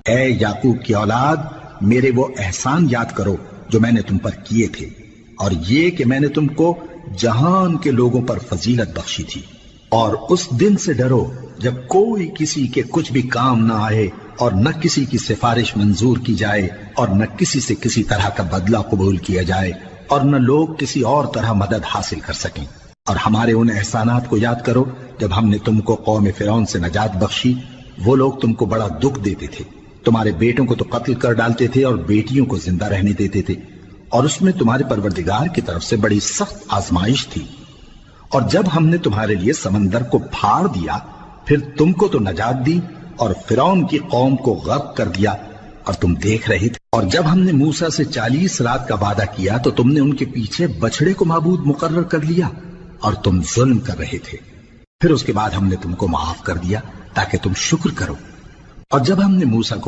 اے یعقوب کی اولاد، میرے وہ احسان یاد کرو جو میں نے تم پر کیے تھے، اور یہ کہ میں نے تم کو جہان کے لوگوں پر فضیلت بخشی تھی۔ اور اس دن سے ڈرو جب کوئی کسی کے کچھ بھی کام نہ آئے، اور نہ کسی کی سفارش منظور کی جائے، اور نہ کسی سے کسی طرح کا بدلہ قبول کیا جائے، اور نہ لوگ کسی اور طرح مدد حاصل کر سکیں۔ اور ہمارے ان احسانات کو یاد کرو جب ہم نے تم کو قوم فرعون سے نجات بخشی۔ وہ لوگ تم کو بڑا دکھ دیتے تھے، تمہارے بیٹوں کو تو قتل کر ڈالتے تھے اور بیٹیوں کو زندہ رہنے دیتے تھے، اور اس میں تمہارے پروردگار کی طرف سے بڑی سخت آزمائش تھی۔ اور جب ہم نے تمہارے لیے سمندر کو پھاڑ دیا، پھر تم کو تو نجات دی اور فرعون کی قوم کو غرق کر دیا، اور تم دیکھ رہے تھے۔ اور جب ہم نے موسیٰ سے 40 رات کا وعدہ کیا تو تم نے ان کے پیچھے بچڑے کو معبود مقرر کر لیا، اور تم ظلم کر رہے تھے۔ پھر اس کے بعد ہم نے تم کو معاف کر دیا تاکہ تم شکر کرو۔ اور جب ہم نے موسیٰ کو